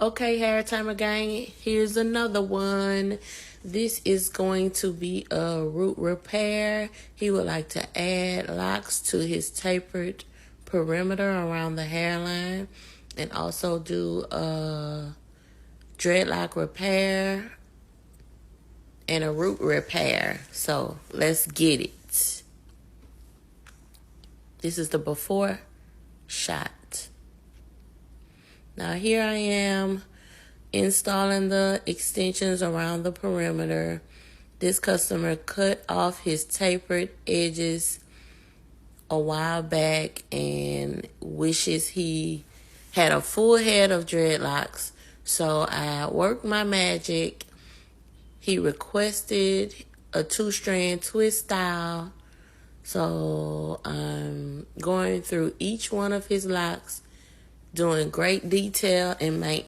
Okay, hair timer gang, here's another one. This is going to be a root repair. He would like to add locks to his tapered perimeter around the hairline and also do a dreadlock repair and a root repair. So let's get it. This is the before shot. Now here I am installing the extensions around the perimeter. This customer cut off his tapered edges a while back and wishes he had a full head of dreadlocks. So I worked my magic. He requested a 2-strand twist style. So I'm going through each one of his locks, doing great detail and maintenance.